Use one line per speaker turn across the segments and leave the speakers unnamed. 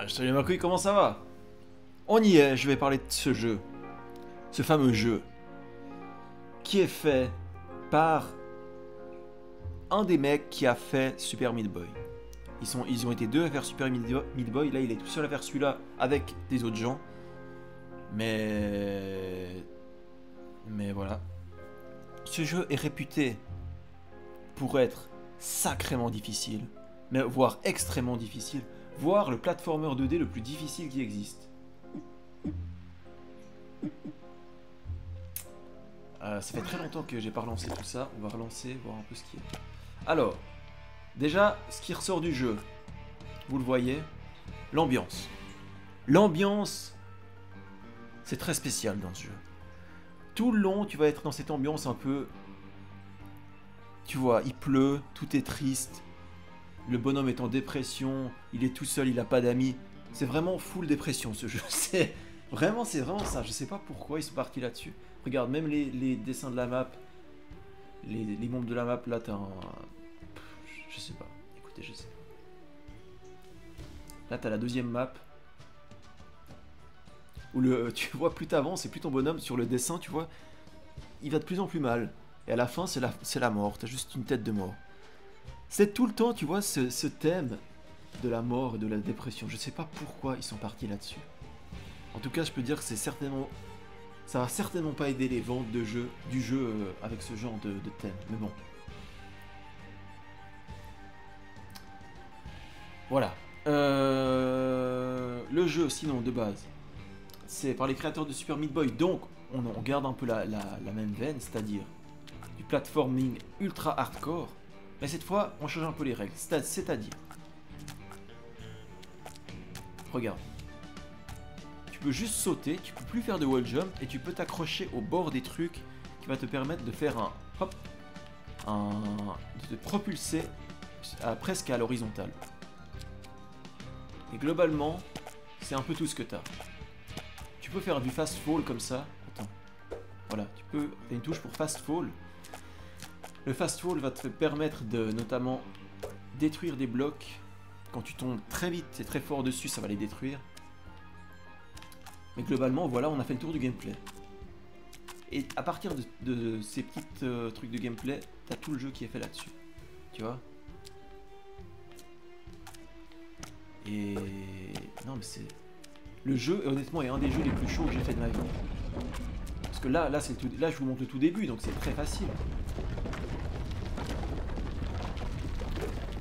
Salut ma couille, comment ça va? On y est, je vais parler de ce jeu. Ce fameux jeu. Qui est fait par un des mecs qui a fait Super Meat Boy. Ils ont été deux à faire Super Meat Boy. Là, il est tout seul à faire celui-là avec des autres gens. Mais voilà. Ce jeu est réputé pour être sacrément difficile, mais voire extrêmement difficile, voire le platformer 2D le plus difficile qui existe. Ça fait très longtemps que j'ai pas relancé tout ça. On va relancer, voir un peu ce qui est. Alors, déjà, ce qui ressort du jeu, vous le voyez, l'ambiance. L'ambiance, c'est très spécial dans ce jeu. Tout le long, tu vas être dans cette ambiance un peu... Tu vois, il pleut, tout est triste. Le bonhomme est en dépression, il est tout seul, il a pas d'amis. C'est vraiment full dépression ce jeu. C'est vraiment ça. Je sais pas pourquoi ils sont partis là-dessus. Regarde, même les dessins de la map, les membres de la map, là t'as un... Je sais pas, écoutez, je sais pas. Là t'as la deuxième map. Où tu vois, plus t'avances et plus ton bonhomme sur le dessin, tu vois, il va de plus en plus mal. Et à la fin, c'est la mort, t'as juste une tête de mort. C'est tout le temps, tu vois, ce thème de la mort et de la dépression. Je sais pas pourquoi ils sont partis là-dessus. En tout cas, je peux dire que c'est certainement... Ça va certainement pas aider les ventes du jeu avec ce genre de thème. Mais bon. Voilà. Le jeu, sinon, de base, c'est par les créateurs de Super Meat Boy. Donc, on garde un peu la même veine, c'est-à-dire du platforming ultra hardcore. Mais cette fois, on change un peu les règles. C'est-à-dire... Regarde. Tu peux juste sauter, tu peux plus faire de wall jump et tu peux t'accrocher au bord des trucs qui va te permettre de faire de te propulser presque à l'horizontale. Et globalement, c'est un peu tout ce que tu as. Tu peux faire du fast fall comme ça. Attends. Voilà, t'as une touche pour fast fall. Le fast fall va te permettre de notamment détruire des blocs. Quand tu tombes très vite et très fort dessus, ça va les détruire. Mais globalement, voilà, on a fait le tour du gameplay. Et à partir de ces petits trucs de gameplay, t'as tout le jeu qui est fait là-dessus. Tu vois? Et... Non mais c'est... Le jeu, honnêtement, est un des jeux les plus chauds que j'ai fait de ma vie. Parce que là je vous montre le tout début, donc c'est très facile.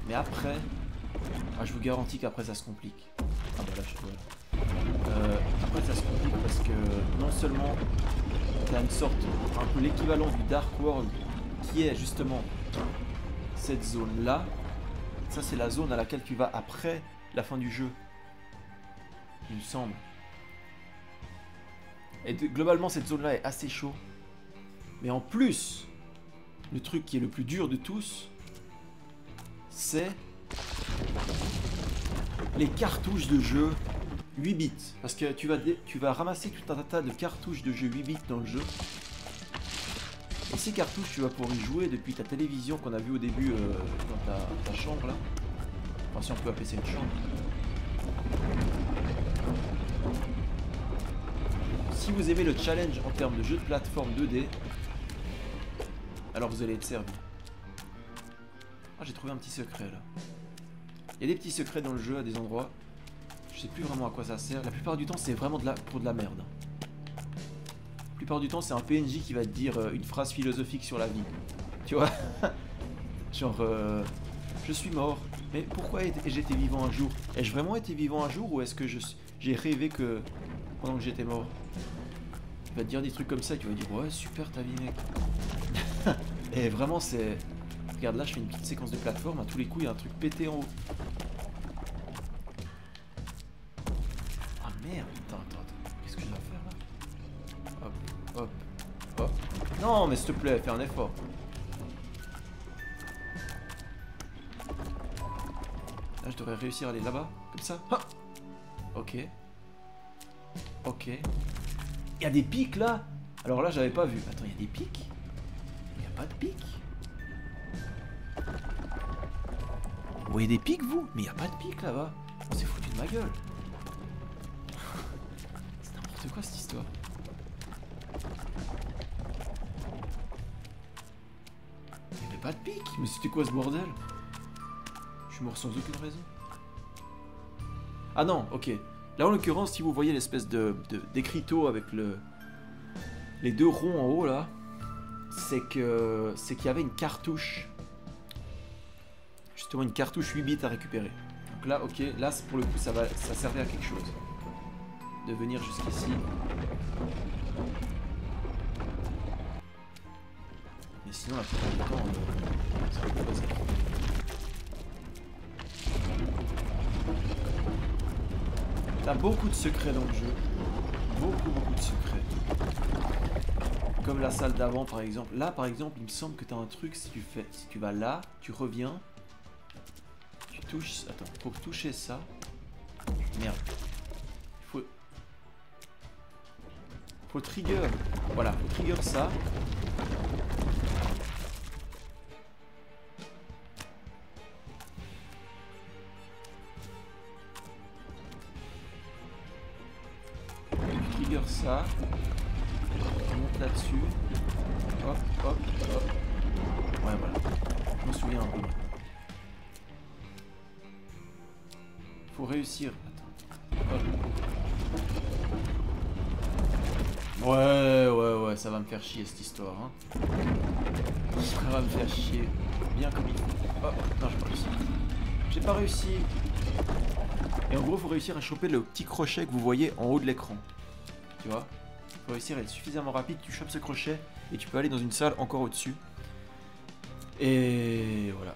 Mais après... je vous garantis qu'après ça se complique. Ah bah là, voilà. Après ça se complique parce que non seulement tu as une sorte, un peu l'équivalent du Dark World qui est justement cette zone là. Ça c'est la zone à laquelle tu vas après la fin du jeu, il me semble. Et globalement cette zone là est assez chaud. Mais en plus, le truc qui est le plus dur de tous, c'est les cartouches de jeu 8 bits. Parce que tu vas ramasser tout un tas de cartouches de jeu 8 bits dans le jeu. Et ces cartouches, tu vas pouvoir y jouer depuis ta télévision qu'on a vu au début dans ta chambre là. Enfin, si on peut appeler ça une chambre. Si vous aimez le challenge en termes de jeu de plateforme 2D, alors vous allez être servi. Ah, j'ai trouvé un petit secret là. Il y a des petits secrets dans le jeu à des endroits. Je sais plus vraiment à quoi ça sert. La plupart du temps, c'est vraiment pour de la merde. La plupart du temps, c'est un PNJ qui va te dire une phrase philosophique sur la vie. Tu vois? Genre, je suis mort. Mais pourquoi j'étais vivant un jour? Ai-je vraiment été vivant un jour ou est-ce que j'ai rêvé que pendant que j'étais mort? Il va te dire des trucs comme ça et tu vas dire ouais, super ta vie, mec. Et vraiment, c'est... Regarde, là, je fais une petite séquence de plateforme. À tous les coups, il y a un truc pété en haut. Ah merde, attends. Qu'est-ce que je dois faire là? Hop. Non, mais s'il te plaît, fais un effort. Là, je devrais réussir à aller là-bas, comme ça. Ah, ok. Il y a des pics là. Alors là, j'avais pas vu. Attends, il y a des pics? Il n'y a pas de pics. Vous voyez des pics, vous? Mais il n'y a pas de pics là-bas. On s'est foutu de ma gueule. n'importe quoi cette histoire. Il n'y avait pas de pic. Mais c'était quoi ce bordel? Je suis mort sans aucune raison. Ah non, ok. Là en l'occurrence, si vous voyez l'espèce d'écriteau avec les deux ronds en haut là, c'est qu'il y avait une cartouche. Justement une cartouche 8 bits à récupérer. Donc là, ok, là pour le coup ça servait à quelque chose. De venir jusqu'ici. Mais sinon la plupart du temps, ça va pas ça. T'as beaucoup de secrets dans le jeu. Beaucoup de secrets. Comme la salle d'avant par exemple. Là par exemple, il me semble que t'as un truc si tu vas là, tu reviens. Tu touches. Attends, pour toucher ça. Merde. Faut trigger. Voilà, faut trigger ça. Trigger ça. On monte là-dessus. Hop, hop, hop. Ouais, voilà. Je me souviens un peu. Faut réussir. Attends. Hop. Ouais, ça va me faire chier cette histoire. Hein. Ça va me faire chier. Bien comme il faut. Oh, non, j'ai pas réussi. J'ai pas réussi. Et en gros, faut réussir à choper le petit crochet que vous voyez en haut de l'écran. Tu vois? Faut réussir à être suffisamment rapide, tu chopes ce crochet et tu peux aller dans une salle encore au-dessus. Et voilà.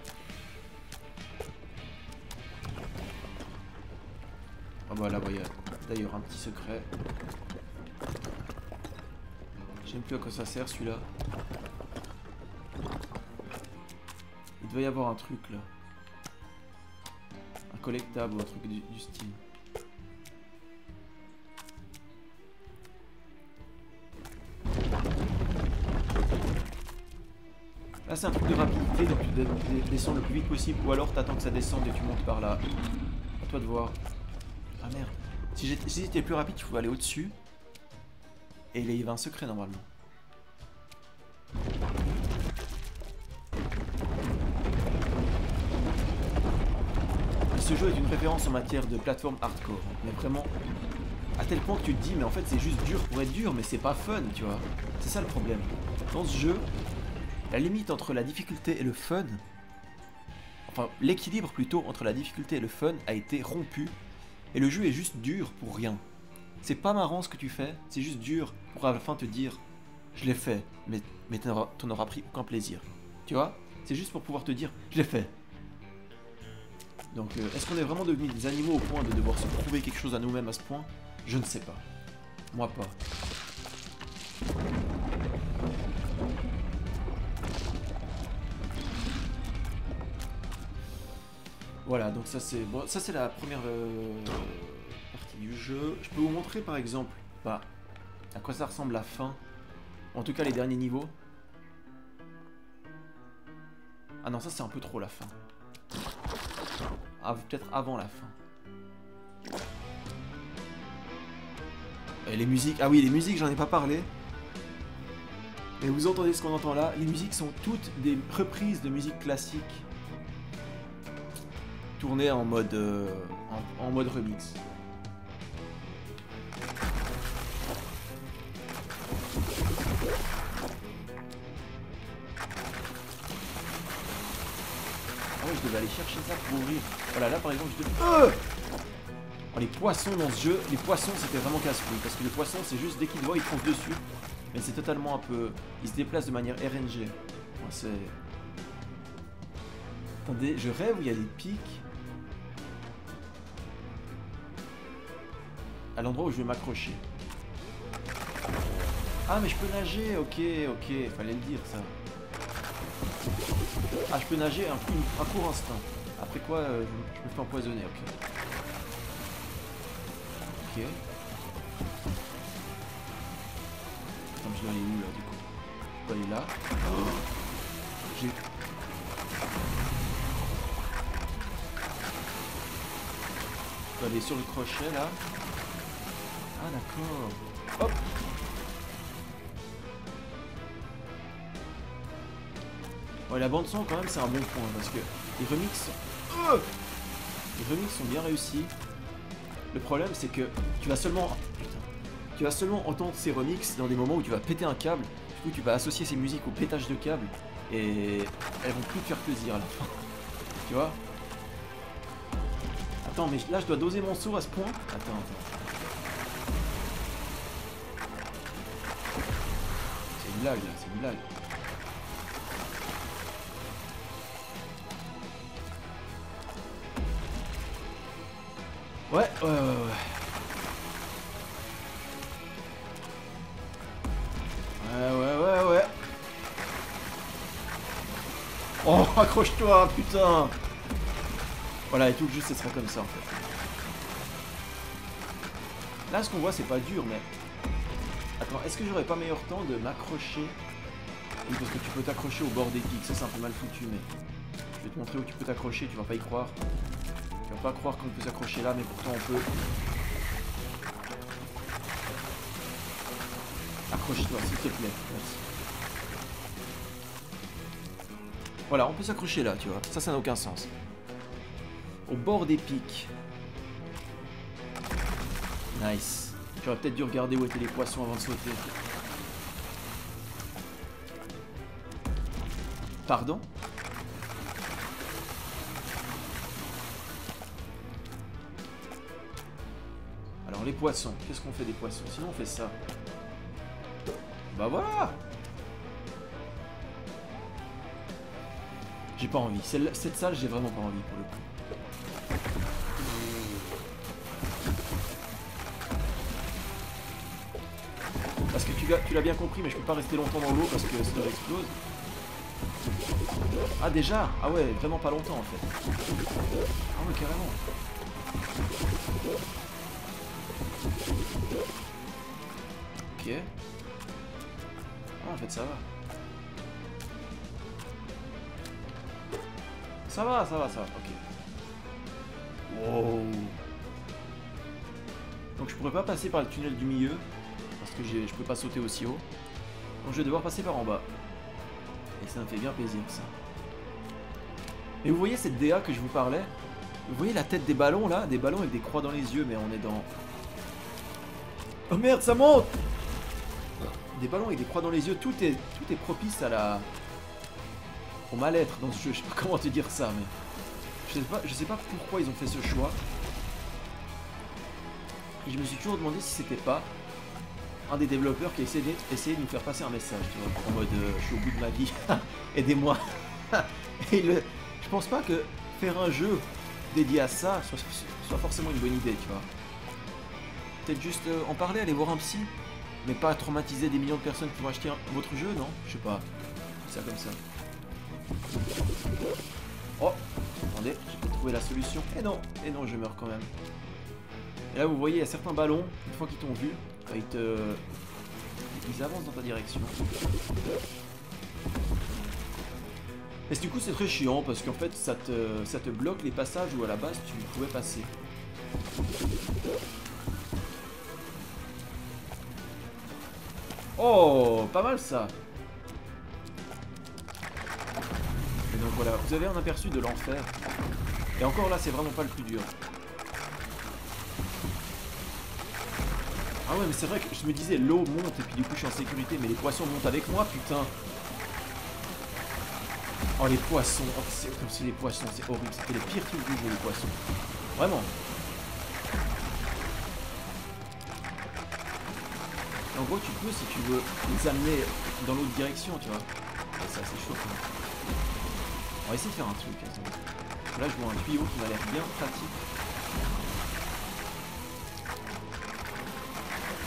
Ah bah là, il y a d'ailleurs un petit secret. Je sais même plus à quoi ça sert celui-là. Il doit y avoir un truc là. Un collectable ou un truc du style. Là c'est un truc de rapidité, donc tu descends le plus vite possible ou alors t'attends que ça descende et tu montes par là. À toi de voir. Ah merde. Si j'étais plus rapide, tu pouvais aller au-dessus. Et il y avait un secret normalement. Ce jeu est une référence en matière de plateforme hardcore. Mais vraiment, à tel point que tu te dis, mais en fait c'est juste dur pour être dur, mais c'est pas fun, tu vois. C'est ça le problème. Dans ce jeu, la limite entre la difficulté et le fun, enfin l'équilibre plutôt entre la difficulté et le fun a été rompu. Et le jeu est juste dur pour rien. C'est pas marrant ce que tu fais, c'est juste dur pour à la fin te dire je l'ai fait, mais t'en auras pris aucun plaisir. Tu vois? C'est juste pour pouvoir te dire je l'ai fait. Donc est-ce qu'on est vraiment devenus des animaux au point de devoir se prouver quelque chose à nous-mêmes à ce point? Je ne sais pas. Moi pas. Voilà, donc ça c'est bon, ça c'est la première partie du jeu. Je peux vous montrer par exemple à quoi ça ressemble la fin. En tout cas les derniers niveaux. Ah non, ça c'est un peu trop la fin. Ah, peut-être avant la fin. Et les musiques, ah oui, les musiques j'en ai pas parlé. Mais vous entendez ce qu'on entend là? Les musiques sont toutes des reprises de musique classique. Tourné en mode remix. Ah ouais, je devais aller chercher ça pour ouvrir. Voilà, là par exemple, je devais... Oh, les poissons dans ce jeu, les poissons c'était vraiment casse-couille. Parce que les poissons, c'est juste dès qu'ils te voient, ils te foncent dessus. Mais c'est totalement un peu... Ils se déplacent de manière RNG. Enfin, c'est... Attendez, je rêve où il y a des pics. À l'endroit où je vais m'accrocher. Ah mais je peux nager, ok, fallait le dire ça. Ah je peux nager un court instant. Après quoi je me fais empoisonner, ok. Ok. Attends, je dois aller où là du coup? Je peux aller là. Oh. J'ai... Je peux aller sur le crochet là. Ah d'accord. Hop. Ouais, la bande son quand même c'est un bon point parce que les remixes sont bien réussis. Le problème c'est que tu vas seulement entendre ces remixes dans des moments où tu vas péter un câble. Du coup tu vas associer ces musiques au pétage de câble et elles vont plus te faire plaisir à la fin. Tu vois? Attends, mais là je dois doser mon saut à ce point. Attends. C'est une blague là, c'est une blague. Ouais. Ouais. Oh, accroche-toi, putain. Voilà, et tout le jeu, ce sera comme ça, en fait. Là, ce qu'on voit, c'est pas dur, mais... Attends, est-ce que j'aurais pas meilleur temps de m'accrocher? Oui, parce que tu peux t'accrocher au bord des pics. Ça, c'est un peu mal foutu, mais... Je vais te montrer où tu peux t'accrocher, tu vas pas y croire. Tu vas pas croire qu'on peut s'accrocher là, mais pourtant on peut. Accroche-toi, s'il te plaît. Merci. Voilà, on peut s'accrocher là, tu vois. Ça n'a aucun sens. Au bord des pics. Nice. J'aurais peut-être dû regarder où étaient les poissons avant de sauter. Pardon? Alors les poissons, qu'est-ce qu'on fait des poissons? Sinon on fait ça. Bah voilà. J'ai pas envie. Cette salle, j'ai vraiment pas envie pour le coup. Parce que tu l'as bien compris, mais je peux pas rester longtemps dans l'eau parce que sinon j'explose. Ah déjà? Ah ouais, vraiment pas longtemps en fait. Ah ouais, carrément. Ok. Ah, en fait ça va. Ça va, ok. Wow. Donc je pourrais pas passer par le tunnel du milieu, parce que je peux pas sauter aussi haut. Donc je vais devoir passer par en bas. Et ça me fait bien plaisir ça. Et vous voyez cette DA que je vous parlais? Vous voyez la tête des ballons là? Des ballons avec des croix dans les yeux, mais on est dans... Oh merde, ça monte! Des ballons avec des croix dans les yeux, tout est propice à la... au mal-être dans ce jeu. Je sais pas comment te dire ça, mais... Je sais pas pourquoi ils ont fait ce choix. Et je me suis toujours demandé si c'était pas un des développeurs qui essayait de nous faire passer un message, tu vois, en mode je suis au bout de ma vie, aidez-moi. Et je pense pas que faire un jeu dédié à ça soit forcément une bonne idée, tu vois. Peut-être juste en parler, aller voir un psy, mais pas traumatiser des millions de personnes qui vont acheter votre jeu, non? Je sais pas. C'est ça comme ça. Oh, attendez, j'ai peut-être trouvé la solution. Et non, je meurs quand même. Et là, vous voyez, il y a certains ballons, une fois qu'ils t'ont vu, ils avancent dans ta direction. Et du coup, c'est très chiant parce qu'en fait, ça te bloque les passages où à la base tu pouvais passer. Oh, pas mal ça. Et donc voilà, vous avez un aperçu de l'enfer. Et encore là, c'est vraiment pas le plus dur. Ah ouais, mais c'est vrai que je me disais l'eau monte et puis du coup je suis en sécurité, mais les poissons montent avec moi, putain. Oh les poissons, oh, c'est comme si les poissons, c'est horrible, c'était les pires trucs du jeu, les poissons. Vraiment. En gros, tu peux, si tu veux, les amener dans l'autre direction, tu vois. Et ça, c'est chaud. Quoi. On va essayer de faire un truc. Attends. Là, je vois un tuyau qui m'a l'air bien pratique.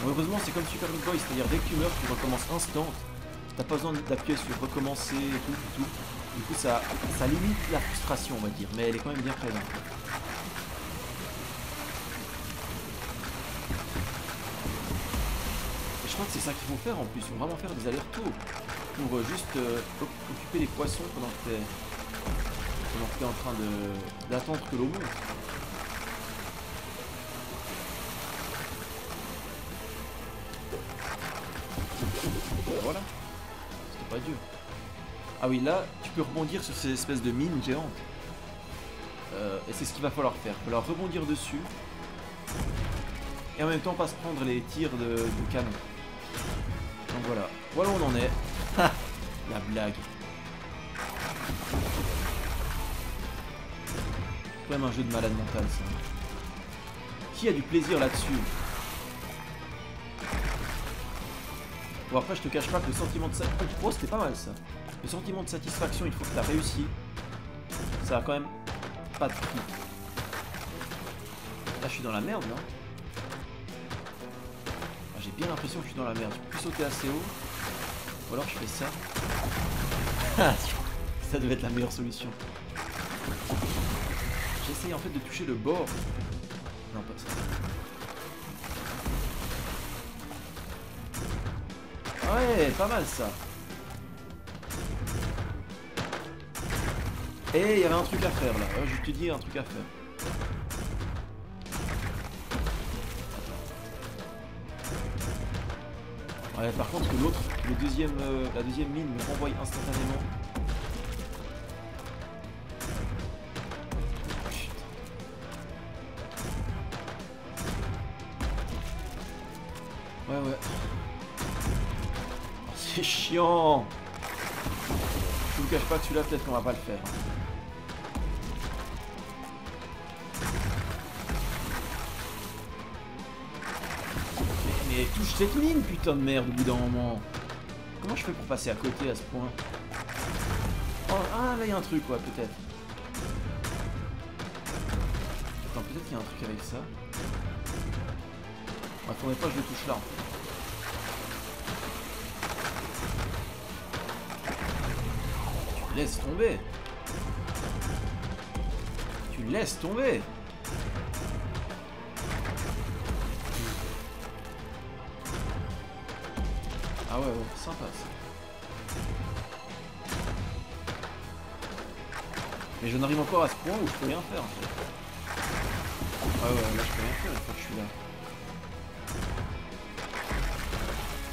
Bon, heureusement, c'est comme Super Meat Boy, c'est-à-dire dès que tu meurs, tu recommences instant. T'as pas besoin d'appuyer sur recommencer et tout. Du coup, ça limite la frustration, on va dire, mais elle est quand même bien présente. Et je crois que c'est ça qu'il faut faire en plus, il faut vraiment faire des allers-retours pour juste occuper les poissons pendant que t'es en train d'attendre que l'eau monte. Voilà. C'était pas dur. Ah oui, là, tu peux rebondir sur ces espèces de mines géantes. Et c'est ce qu'il va falloir faire. Il va falloir rebondir dessus. Et en même temps, pas se prendre les tirs de canon. Donc voilà. Voilà où on en est. La blague. C'est quand même un jeu de malade mental, ça. Qui a du plaisir là-dessus? Bon, après, je te cache pas que le sentiment de satisfaction... Oh, c'était pas mal, ça. Le sentiment de satisfaction, une fois que tu as réussi, ça a quand même pas de prix. Là, je suis dans la merde, là. Ah, j'ai bien l'impression que je suis dans la merde. Je peux sauter assez haut. Ou alors, je fais ça. Ça devait être la meilleure solution. J'essaye en fait de toucher le bord. Non, pas ça. Ouais, pas mal ça. Et il y avait un truc à faire là. Je te dis un truc à faire. Ouais, par contre l'autre, la deuxième mine me renvoie instantanément. Putain. Ouais. Oh, c'est chiant. Je vous cache pas que celui-là peut-être qu'on va pas le faire. Mais touche cette mine, putain de merde, au bout d'un moment. Comment je fais pour passer à côté à ce point? Oh, ah, là, il y a un truc, ouais, peut-être. Attends, peut-être qu'il y a un truc avec ça. Ouais, faudrait pas que je le touche là, en fait. Tu laisses tomber. Tu laisses tomber. Ah ouais, sympa ça. Mais j'en arrive encore à ce point où je peux rien faire en fait. Ah ouais, là je peux rien faire une fois que je suis là.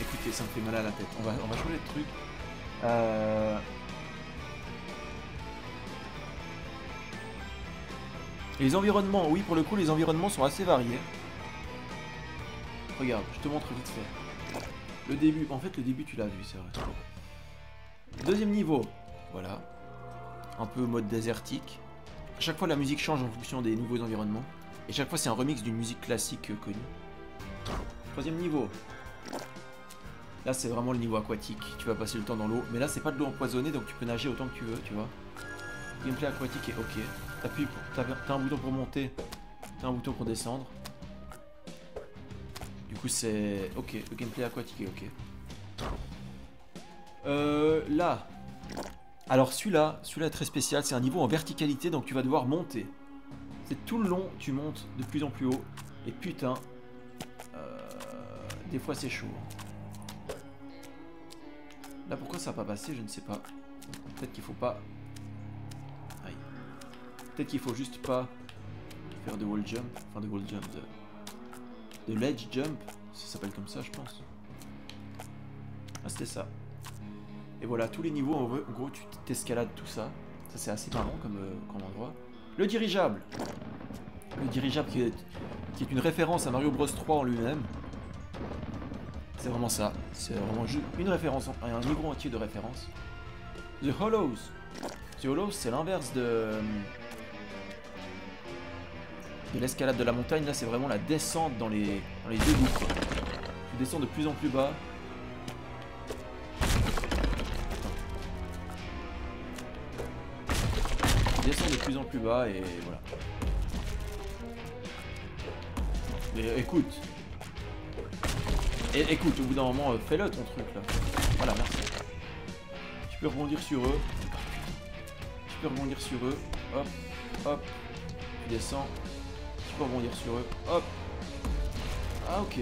Écoutez, ça me fait mal à la tête. On va changer de truc. Et les environnements, oui pour le coup les environnements sont assez variés. Regarde, je te montre vite fait. Le début, en fait le début tu l'as vu, c'est vrai. Deuxième niveau, voilà. Un peu mode désertique. À chaque fois la musique change en fonction des nouveaux environnements. Et chaque fois c'est un remix d'une musique classique connue. Troisième niveau. Là c'est vraiment le niveau aquatique. Tu vas passer le temps dans l'eau. Mais là c'est pas de l'eau empoisonnée donc tu peux nager autant que tu veux, tu vois. Gameplay aquatique est ok. T'as un bouton pour monter. T'as un bouton pour descendre. Du coup c'est ok, le gameplay aquatique est ok. Là. Alors celui-là est très spécial, c'est un niveau en verticalité donc tu vas devoir monter. C'est tout le long, tu montes de plus en plus haut. Et putain, des fois c'est chaud. Là pourquoi ça n'a pas passé, je ne sais pas. Peut-être qu'il faut pas... Aïe. Peut-être qu'il faut juste pas faire de wall jump. Enfin de wall jump, de ledge jump. Ça s'appelle comme ça je pense. Ah c'était ça. Et voilà, tous les niveaux, en gros, tu t'escalades tout ça. Ça, c'est assez marrant comme endroit. Le dirigeable. Le dirigeable qui est une référence à Mario Bros 3 en lui-même. C'est vraiment ça. C'est vraiment une référence, un niveau entier de référence. The Hollows. The Hollows, c'est l'inverse de l'escalade de la montagne. Là, c'est vraiment la descente dans les égouts. Tu descends de plus en plus bas. Descend de plus en plus bas et voilà. Mais écoute. Écoute, au bout d'un moment, fais-le ton truc là. Voilà, merci. Tu peux rebondir sur eux. Tu peux rebondir sur eux. Hop, hop. Tu descends. Tu peux rebondir sur eux. Hop. Ah ok.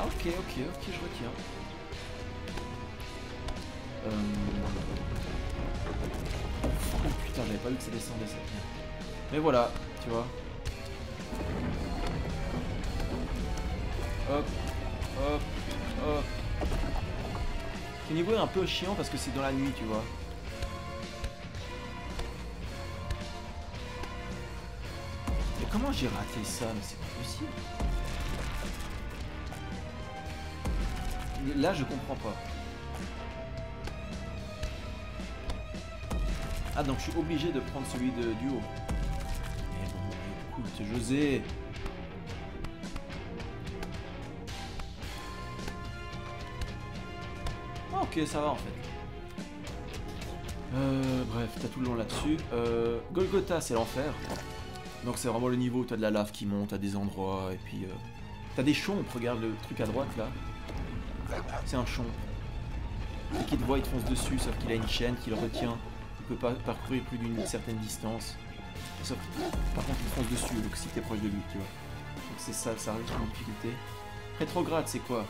Ah ok, je retiens. Oh putain, j'avais pas vu que ça descendait ça. Mais voilà, tu vois. Hop, hop, hop. Ce niveau est un peu chiant parce que c'est dans la nuit, tu vois. Mais comment j'ai raté ça? Mais c'est pas possible. Là, je comprends pas. Ah, donc je suis obligé de prendre celui du haut. Mais bon, écoute, José. Ah, ok, ça va en fait. Bref, t'as tout le long là-dessus. Golgotha, c'est l'enfer. Donc c'est vraiment le niveau où t'as de la lave qui monte à des endroits. Et puis t'as des chompes, regarde le truc à droite là. C'est un chomp. Dès qu'il te voit, il te fonce dessus, sauf qu'il a une chaîne qui le retient. Il peut pas parcourir plus d'une certaine distance. Sauf, par contre, il fonce dessus, donc si t'es proche de lui, tu vois. Donc c'est ça, ça rajoute une difficulté. Rétrograde, c'est quoi?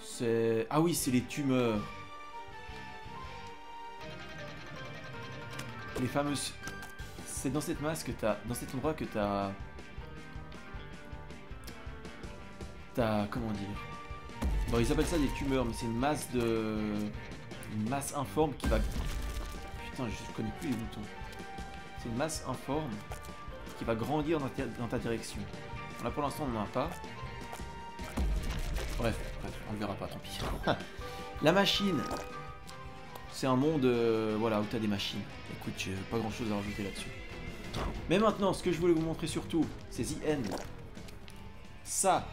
C'est... Ah oui, c'est les tumeurs. Les fameuses... C'est dans cette masse que t'as... Dans cet endroit que t'as... Comment dire? Bon, ils appellent ça des tumeurs, mais c'est une masse de... Une masse informe qui va... Putain, je connais plus les boutons. C'est une masse informe qui va grandir dans ta direction. Là, pour l'instant, on n'en a pas. Bref, on le verra pas, tant pis. La machine. C'est un monde voilà, où tu as des machines. Écoute, j'ai pas grand chose à rajouter là-dessus. Mais maintenant, ce que je voulais vous montrer surtout, c'est The End. Ça,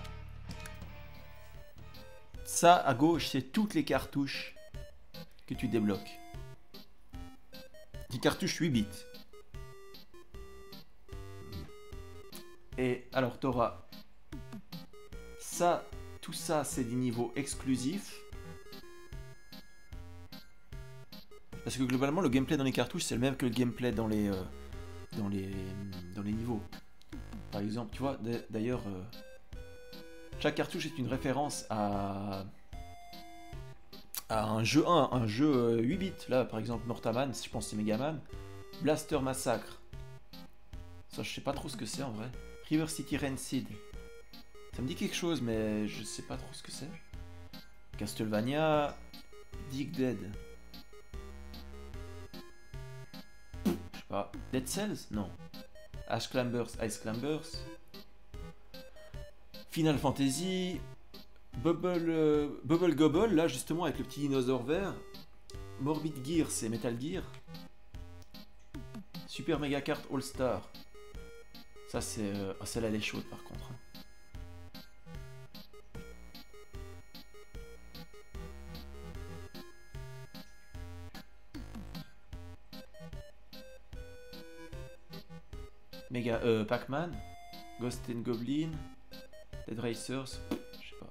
à gauche, c'est toutes les cartouches que tu débloques. Des cartouches 8 bits. Et alors, tu auras ça, tout ça, c'est des niveaux exclusifs. Parce que globalement, le gameplay dans les cartouches, c'est le même que le gameplay dans les niveaux. Par exemple, tu vois, d'ailleurs, chaque cartouche est une référence à un jeu 8 bits. Là, par exemple, Mortaman, je pense que c'est Megaman. Blaster Massacre. Ça, je sais pas trop ce que c'est en vrai. River City Rancid. Ça me dit quelque chose, mais je sais pas trop ce que c'est. Castlevania. Dig Dead. Je sais pas. Dead Cells? Non. Ash Climbers, Ice Climbers. Final Fantasy. Bubble Gobble, là justement avec le petit dinosaure vert. Morbid Gear, c'est Metal Gear. Super Mega Kart All Star. Ça c'est... Ah, celle-là elle est chaude par contre. Mega... Pac-Man. Ghost and Goblin. Dead Racers. Je sais pas.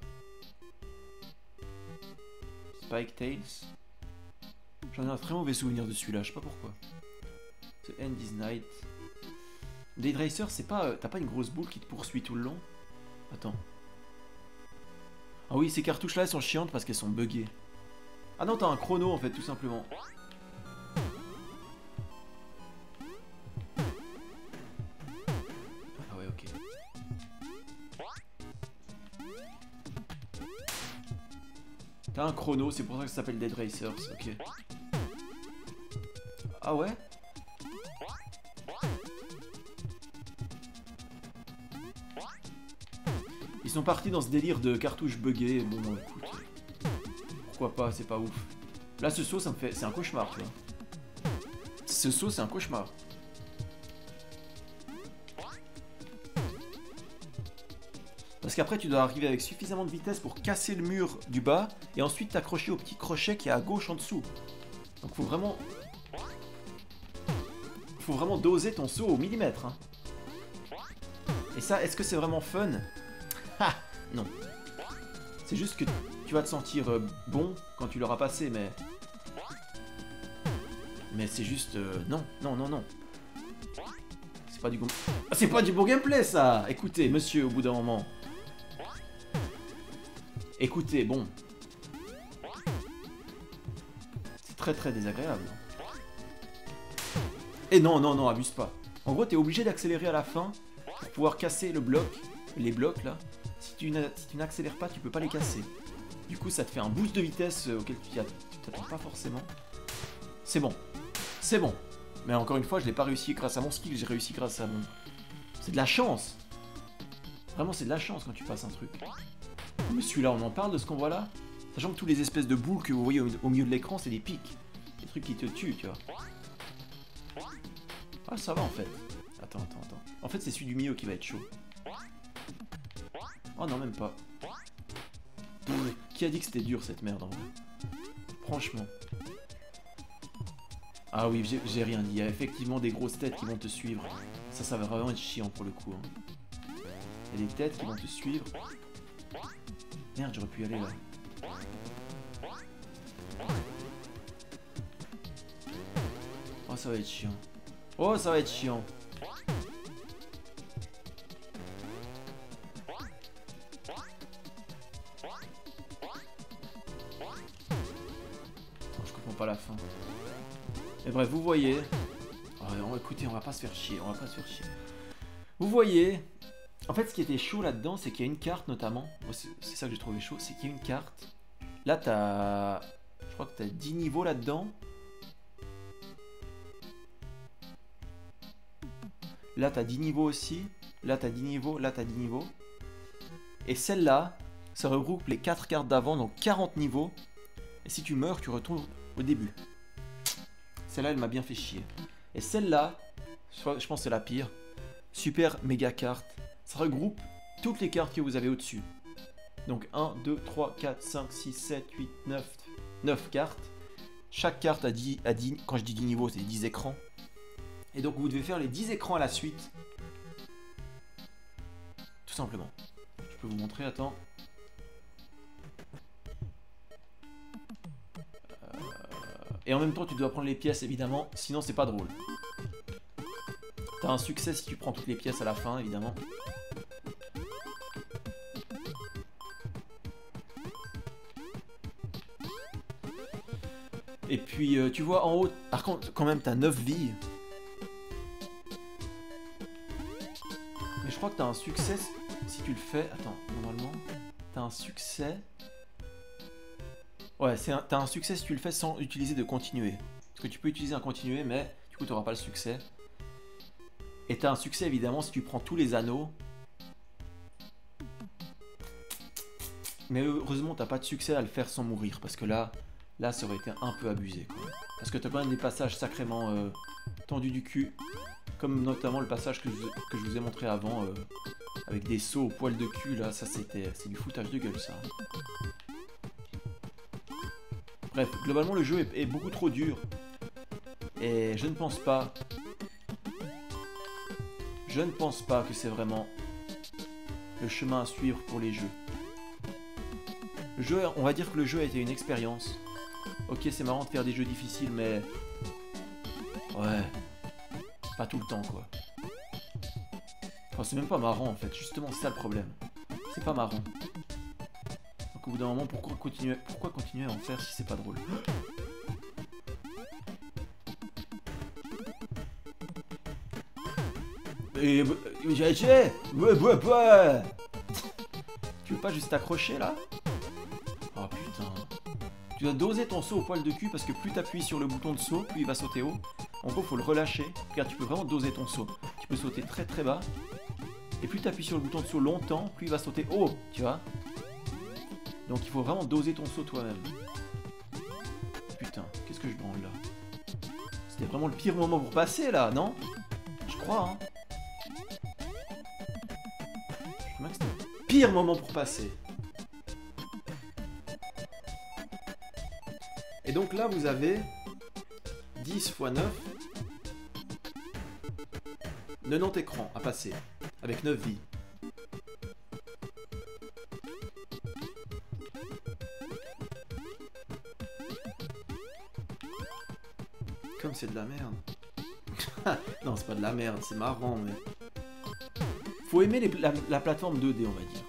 Spike Tales. J'en ai un très mauvais souvenir de celui-là, je sais pas pourquoi. The End is Night. Dead Racer, c'est pas... T'as pas une grosse boule qui te poursuit tout le long? Attends. Ah oui, ces cartouches-là, elles sont chiantes parce qu'elles sont buggées. Ah non, t'as un chrono, en fait, tout simplement. Ah ouais, ok. T'as un chrono, c'est pour ça que ça s'appelle Dead Racers, ok. Ah ouais? Ils sont partis dans ce délire de cartouches buggées, bon écoute, pourquoi pas, c'est pas ouf. Là ce saut ça me fait, c'est un cauchemar tu vois. Ce saut c'est un cauchemar. Parce qu'après tu dois arriver avec suffisamment de vitesse pour casser le mur du bas et ensuite t'accrocher au petit crochet qui est à gauche en dessous. Donc faut vraiment doser ton saut au millimètre. Hein. Et ça, est-ce que c'est vraiment fun? Ha! Non. C'est juste que tu vas te sentir bon quand tu l'auras passé, mais... Mais c'est juste... Non, non, non, non. C'est pas du bon... Ah, c'est pas du bon gameplay, ça! Écoutez, monsieur, au bout d'un moment. Écoutez, bon. C'est très très désagréable. Et non, non, non, abuse pas. En gros, t'es obligé d'accélérer à la fin pour pouvoir casser le bloc, les blocs là. si tu n'accélères pas, tu peux pas les casser. Du coup, ça te fait un boost de vitesse auquel tu t'attends pas forcément. C'est bon. C'est bon. Mais encore une fois, je l'ai pas réussi grâce à mon skill, j'ai réussi grâce à mon... C'est de la chance. Vraiment, c'est de la chance quand tu passes un truc. Mais celui-là, on en parle de ce qu'on voit là? Sachant que tous les espèces de boules que vous voyez au milieu de l'écran, c'est des pics. Des trucs qui te tuent, tu vois. Ah, ça va en fait. Attends. En fait, c'est celui du milieu qui va être chaud. Oh non, même pas. Qui a dit que c'était dur cette merde en vrai? Franchement. Ah oui, j'ai rien dit. Il y a effectivement des grosses têtes qui vont te suivre. Ça va vraiment être chiant pour le coup. Hein. Il y a des têtes qui vont te suivre. Merde, j'aurais pu y aller là. Oh, ça va être chiant. Oh, ça va être chiant. Je comprends pas la fin. Et bref, vous voyez... Oh, écoutez, on va pas se faire chier, Vous voyez... En fait, ce qui était chaud là-dedans, c'est qu'il y a une carte notamment. C'est ça que j'ai trouvé chaud, c'est qu'il y a une carte. Là, t'as... Je crois que t'as 10 niveaux là-dedans. Là, t'as 10 niveaux aussi. Là, t'as 10 niveaux. Là, t'as 10 niveaux. Et celle-là, ça regroupe les 4 cartes d'avant, donc 40 niveaux. Et si tu meurs, tu retournes au début. Celle-là, elle m'a bien fait chier. Et celle-là, je pense que c'est la pire. Super méga carte. Ça regroupe toutes les cartes que vous avez au-dessus. Donc 1, 2, 3, 4, 5, 6, 7, 8, 9 cartes. Chaque carte a 10, quand je dis 10 niveaux, c'est 10 écrans. Et donc vous devez faire les 10 écrans à la suite. Tout simplement. Je peux vous montrer, attends. Et en même temps, tu dois prendre les pièces, évidemment. Sinon, c'est pas drôle. T'as un succès si tu prends toutes les pièces à la fin, évidemment. Et puis, tu vois, en haut, par contre, quand même, t'as 9 vies. Mais je crois que t'as un succès si tu le fais... Attends, normalement, t'as un succès... Ouais, t'as un succès si tu le fais sans utiliser de continuer. Parce que tu peux utiliser un continuer, mais du coup, t'auras pas le succès. Et t'as un succès, évidemment, si tu prends tous les anneaux. Mais heureusement, t'as pas de succès à le faire sans mourir. Parce que là, ça aurait été un peu abusé, quoi. Parce que t'as quand même des passages sacrément tendus du cul. Comme notamment le passage que je vous ai montré avant. Avec des sauts au poil de cul, là. Ça, c'est du foutage de gueule, ça. Bref, globalement, le jeu est beaucoup trop dur. Et je ne pense pas... que c'est vraiment le chemin à suivre pour les jeux. Le jeu, on va dire que le jeu a été une expérience. Ok, c'est marrant de faire des jeux difficiles, mais... Ouais... Pas tout le temps, quoi. Enfin, c'est même pas marrant, en fait. Justement, c'est ça le problème. C'est pas marrant. Donc, au bout d'un moment, pourquoi continuer à en faire si c'est pas drôle? Et... Ouais. Tu veux pas juste t'accrocher, là? Oh, putain. Tu dois doser ton saut au poil de cul, parce que plus t'appuies sur le bouton de saut, plus il va sauter haut. En gros, faut le relâcher, car tu peux vraiment doser ton saut. Tu peux sauter très très bas. Et plus tu appuies sur le bouton de saut longtemps, plus il va sauter haut, tu vois. Donc il faut vraiment doser ton saut toi-même. Putain, qu'est-ce que je branle là? C'était vraiment le pire moment pour passer là, non? Je crois, hein. Je crois que c'était le pire moment pour passer. Et donc là, vous avez 10 x 9. 90 écrans à passer, avec 9 vies. Comme c'est de la merde. Non, c'est pas de la merde, c'est marrant, mais... Faut aimer la plateforme 2D, on va dire.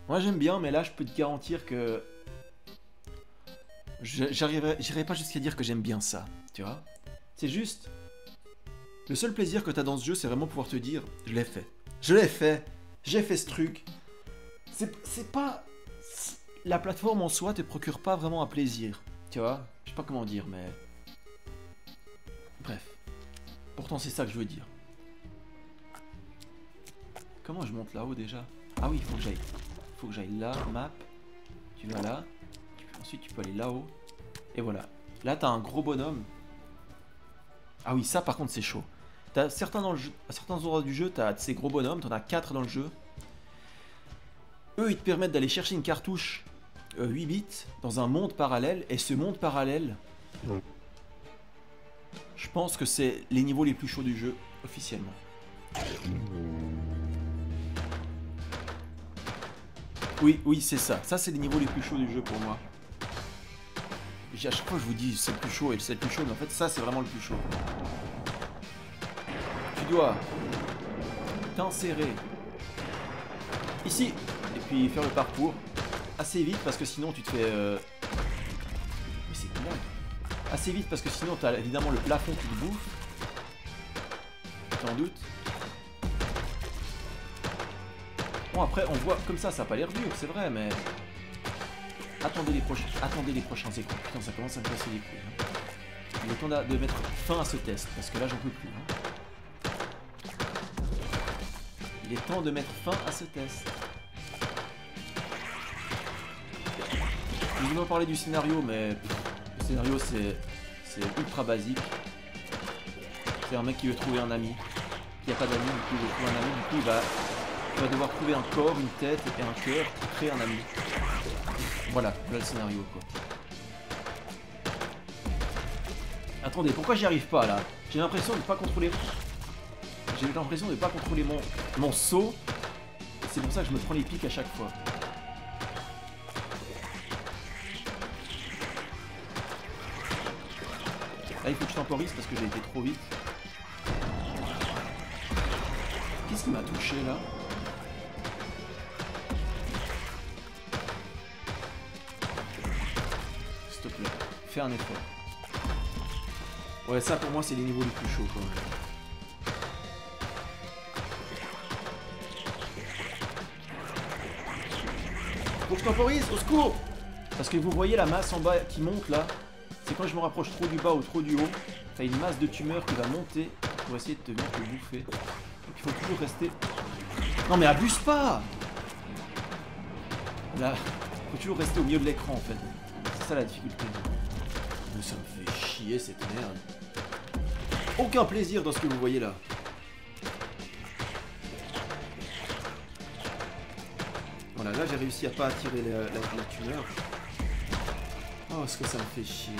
Moi, j'aime bien, mais là, je peux te garantir que... J'irai pas jusqu'à dire que j'aime bien ça, tu vois. C'est juste... Le seul plaisir que t'as dans ce jeu, c'est vraiment pouvoir te dire, je l'ai fait. Je l'ai fait. J'ai fait ce truc. C'est pas... La plateforme en soi te procure pas vraiment un plaisir. Tu vois? Je sais pas comment dire, mais... Bref. Pourtant, c'est ça que je veux dire. Comment je monte là-haut déjà? Ah oui, il faut que j'aille. Faut que j'aille là, map. Tu vas là. Ensuite, tu peux aller là-haut. Et voilà. Là, t'as un gros bonhomme. Ah oui, ça par contre, c'est chaud. T'as certains dans le jeu, à certains endroits du jeu, t'as ces gros bonhommes. T'en as 4 dans le jeu. Eux, ils te permettent d'aller chercher une cartouche 8 bits dans un monde parallèle. Et ce monde parallèle, je pense que c'est les niveaux les plus chauds du jeu, officiellement. Oui, oui, c'est ça. Ça, c'est les niveaux les plus chauds du jeu pour moi. À chaque fois, je vous dis c'est le plus chaud et c'est le plus chaud, mais en fait, ça, c'est vraiment le plus chaud. Tu dois t'insérer ici et puis faire le parcours assez vite parce que sinon, tu te fais... Mais c'est dingue. Assez vite parce que sinon, tu as évidemment le plafond qui te bouffe. T'en doutes. Bon, après, on voit comme ça n'a pas l'air dur, c'est vrai, mais... Attendez les prochains écrans. Putain, ça commence à me casser les couilles. Hein. Il est temps de mettre fin à ce test, parce que là, j'en peux plus. Hein. Il est temps de mettre fin à ce test. Je vais en parler du scénario, mais... Le scénario, c'est ultra basique. C'est un mec qui veut trouver un ami. Qui n'a pas d'amis, du coup, il veut trouver un ami. Du coup, il va devoir trouver un corps, une tête et un cœur pour créer un ami. Voilà le scénario, quoi. Attendez, pourquoi j'y arrive pas, là? J'ai l'impression de ne pas contrôler... J'ai l'impression de ne pas contrôler mon saut. C'est pour ça que je me prends les pics à chaque fois. Là, il faut que je temporise parce que j'ai été trop vite. Qu'est-ce qui m'a touché, là? S'il te plaît, fais un effort. Ouais, ça pour moi, c'est les niveaux les plus chauds, quand même. Faut que je temporise, au secours! Parce que vous voyez la masse en bas qui monte, là. C'est quand je me rapproche trop du bas ou trop du haut. T'as une masse de tumeurs qui va monter pour essayer de te venir te bouffer. Donc il faut toujours rester... Non mais abuse pas! Là, il faut toujours rester au milieu de l'écran en fait. C'est ça la difficulté. Mais ça me fait chier cette merde. Aucun plaisir dans ce que vous voyez là. Voilà, là j'ai réussi à pas attirer la tumeur. Oh, est-ce que ça me fait chier.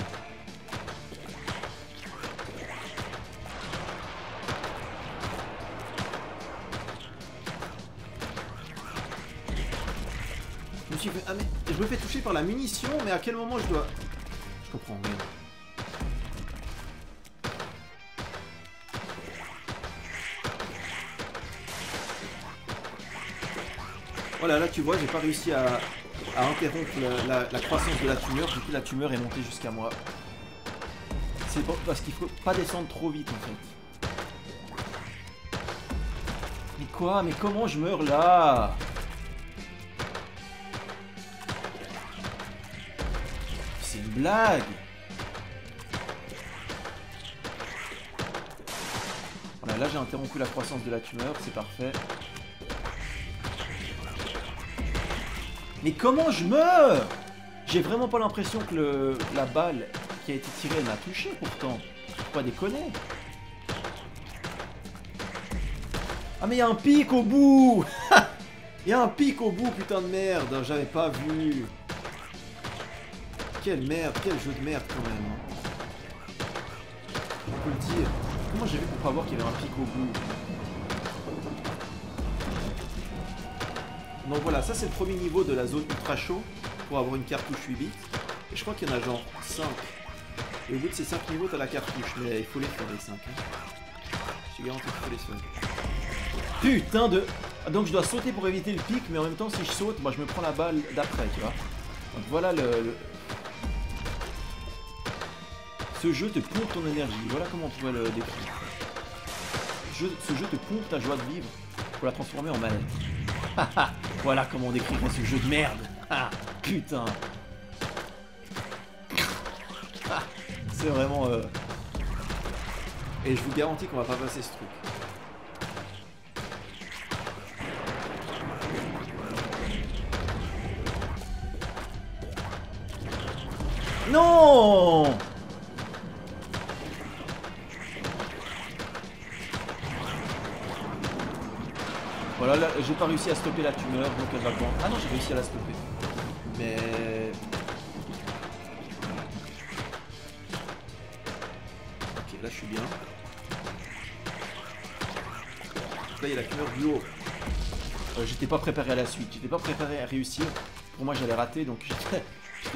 Je me suis fait... Ah mais... Je me fais toucher par la munition, mais à quel moment je dois... Je comprends rien. Voilà, là tu vois, j'ai pas réussi à interrompre la croissance de la tumeur, du coup la tumeur est montée jusqu'à moi. C'est bon, parce qu'il faut pas descendre trop vite en fait. Mais quoi? Mais comment je meurs là? C'est une blague. Voilà, là j'ai interrompu la croissance de la tumeur, c'est parfait. Mais comment je meurs? J'ai vraiment pas l'impression que la balle qui a été tirée, elle m'a touché pourtant. Faut pas déconner. Ah mais il y a un pic au bout. Il y a un pic au bout, putain de merde. J'avais pas vu. Quelle merde, quel jeu de merde quand même. On peut le dire. Comment j'ai vu pour pas voir qu'il y avait un pic au bout? Donc voilà, ça c'est le premier niveau de la zone ultra chaud pour avoir une cartouche 8 bits. Et je crois qu'il y en a genre 5. Et au bout de ces 5 niveaux, t'as la cartouche, mais il faut les faire les 5. Hein. J'ai garanti qu'il faut les faire. Putain de... Donc je dois sauter pour éviter le pic, mais en même temps si je saute, moi je me prends la balle d'après, tu vois. Donc voilà Ce jeu te pompe ton énergie, voilà comment on pourrait le décrire. Ce jeu te pompe ta joie de vivre pour la transformer en manette. Voilà comment on décrirait ce jeu de merde. Ah, putain. Ah, c'est vraiment... Et je vous garantis qu'on va pas passer ce truc. Non! Voilà, là, j'ai pas réussi à stopper la tumeur, donc elle va prendre... Ah non, j'ai réussi à la stopper. Mais... Ok, là je suis bien. Là il y a la tumeur du haut. J'étais pas préparé à la suite, j'étais pas préparé à réussir. Pour moi j'allais rater, donc j'étais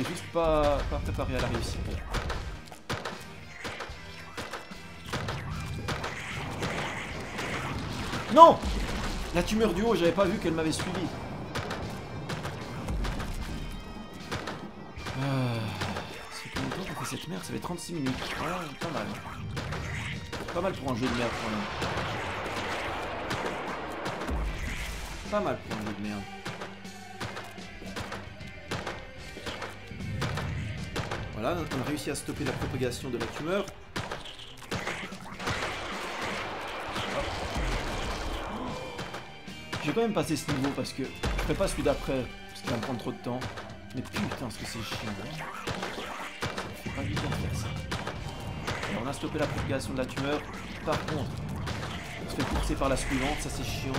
juste pas préparé à la réussite. Non! La tumeur du haut, j'avais pas vu qu'elle m'avait suivi. Ça fait combien de temps qu'on fait cette merde? Ça fait 36 minutes. Ouais, pas mal. Pas mal pour un jeu de merde quand même. Pas mal pour un jeu de merde. Voilà, on a réussi à stopper la propagation de la tumeur. J'ai quand même passé ce niveau parce que je ferai pas celui d'après parce qu'il va me prendre trop de temps. Mais putain, ce que c'est chiant. Ça me fait pas du bien de faire ça. Alors, on a stoppé la propagation de la tumeur. Par contre, on se fait courser par la suivante, ça c'est chiant.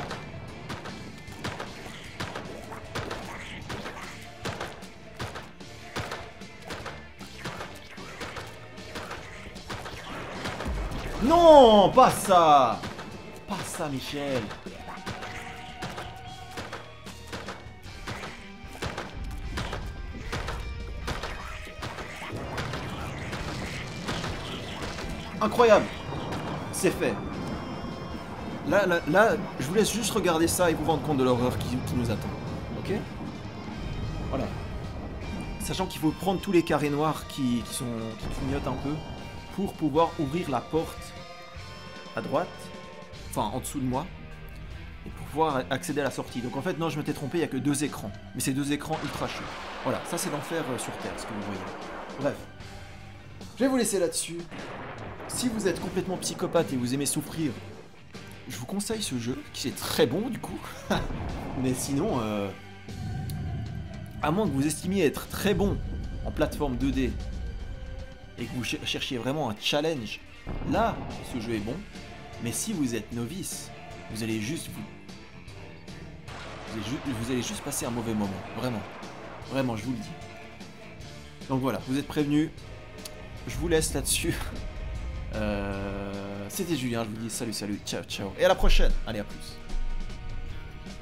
Non, pas ça! Pas ça, Michel! Incroyable! C'est fait. Là, je vous laisse juste regarder ça et vous rendre compte de l'horreur qui nous attend. Ok? Voilà. Sachant qu'il faut prendre tous les carrés noirs qui clignotent un peu pour pouvoir ouvrir la porte à droite, enfin en dessous de moi, et pour pouvoir accéder à la sortie. Donc en fait, non, je m'étais trompé, il n'y a que 2 écrans. Mais c'est 2 écrans ultra chauds. Voilà, ça c'est l'enfer sur Terre, ce que vous voyez. Bref. Je vais vous laisser là-dessus. Si vous êtes complètement psychopathe et vous aimez souffrir, je vous conseille ce jeu, qui est très bon du coup. Mais sinon, à moins que vous estimiez être très bon en plateforme 2D et que vous cherchiez vraiment un challenge, là, ce jeu est bon. Mais si vous êtes novice, vous allez juste vous allez juste passer un mauvais moment. Vraiment. Vraiment, je vous le dis. Donc voilà, vous êtes prévenus. Je vous laisse là-dessus. C'était Julien, je vous dis salut, ciao, ciao. Et à la prochaine. Allez, à plus.